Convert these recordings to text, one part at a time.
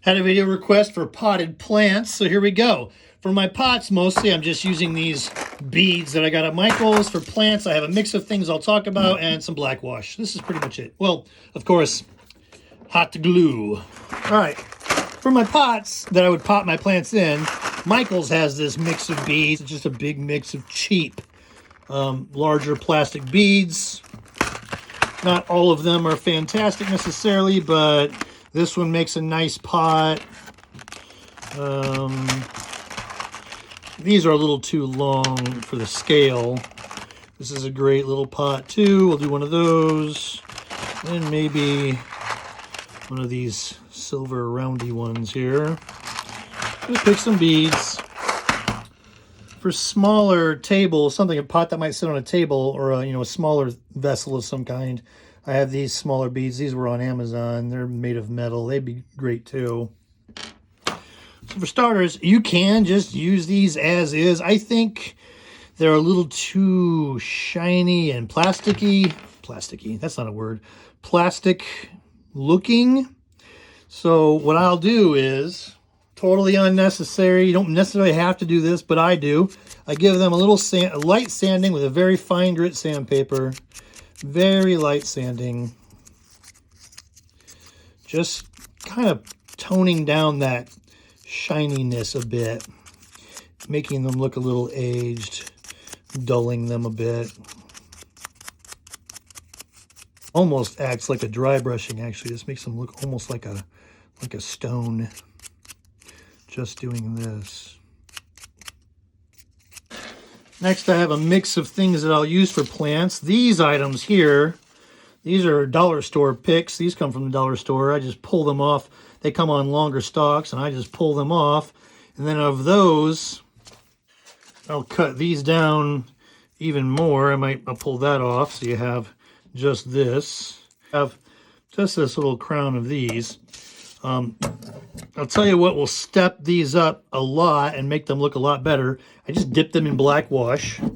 Had a video request for potted plants, so here we go. For my pots, mostly I'm just using these beads that I got at Michael's. For plants, I have a mix of things I'll talk about and some black wash. This is pretty much it. Well, of course, hot glue. All right, for my pots that I would pot my plants in, Michael's has this mix of beads. It's just a big mix of cheap, larger plastic beads. Not all of them are fantastic necessarily, but this one makes a nice pot. These are a little too long for the scale. This is a great little pot too. We'll do one of those. And maybe one of these silver roundy ones here. Just pick some beads. For smaller tables, a pot that might sit on a table or a smaller vessel of some kind, I have these smaller beads. These were on Amazon. They're made of metal. They'd be great too. So for starters, you can just use these as is. I think they're a little too shiny and plasticky. Plasticky, that's not a word. Plastic looking. So what I'll do is, totally unnecessary. You don't necessarily have to do this, but I do. I give them a little light sanding with a very fine grit sandpaper. Very light sanding. Just kind of toning down that shininess a bit. Making them look a little aged. Dulling them a bit. Almost acts like a dry brushing, actually. This makes them look almost like a stone. Just doing this. Next, I have a mix of things that I'll use for plants. These items here, these are dollar store picks. These come from the dollar store. I just pull them off. They come on longer stalks, and I just pull them off. And then of those, I'll cut these down even more. I'll pull that off, so you have just this. I have just this little crown of these. I'll tell you what will step these up a lot and make them look a lot better. I just dip them in black wash. If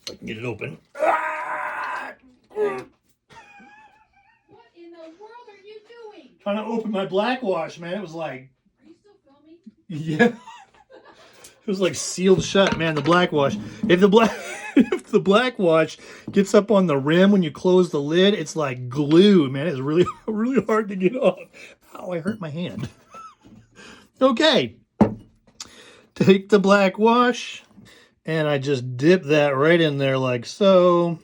I can get it open. What in the world are you doing? Trying to open my black wash, man. It was like... Are you still filming? Yeah. It was like sealed shut, man, the black wash. If the black wash gets up on the rim when you close the lid, it's like glue, man. It's really, really hard to get off. Ow, I hurt my hand. Okay. Take the black wash, and I just dip that right in there like so.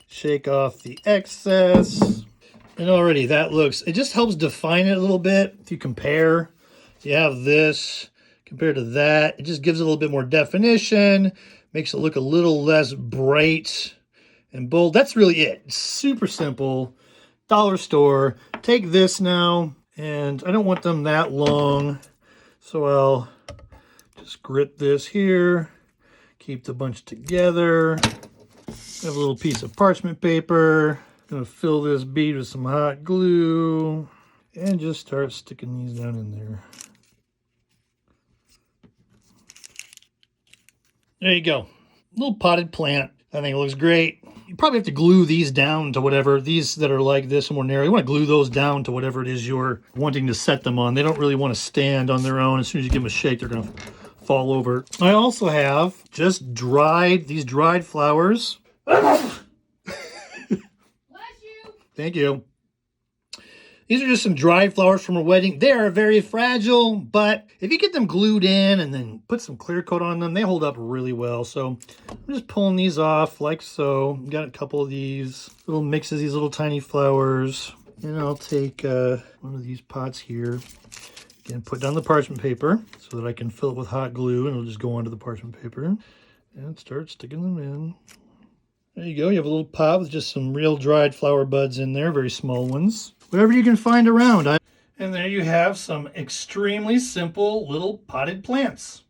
Shake off the excess. And already that looks, it just helps define it a little bit. If you compare, you have this compared to that, it just gives it a little bit more definition, makes it look a little less bright and bold. That's really it. It's super simple. Dollar store. Take this now, and I don't want them that long, so I'll just grip this here, keep the bunch together. I have a little piece of parchment paper. I'm gonna fill this bead with some hot glue and just start sticking these down in there. There you go. Little potted plant. I think it looks great. You probably have to glue these down to whatever, these that are like this and more narrow, you want to glue those down to whatever it is you're wanting to set them on. They don't really want to stand on their own. As soon as you give them a shake, they're going to fall over. I also have just these dried flowers. Bless you. Thank you. These are just some dried flowers from a wedding. They are very fragile, but if you get them glued in and then put some clear coat on them, they hold up really well. So I'm just pulling these off like so. Got a couple of these little mixes, these little tiny flowers. And I'll take one of these pots here. Again, put down the parchment paper so that I can fill it with hot glue, and it'll just go onto the parchment paper. And start sticking them in. There you go. You have a little pot with just some real dried flower buds in there, very small ones. Whatever you can find around. And there you have some extremely simple little potted plants.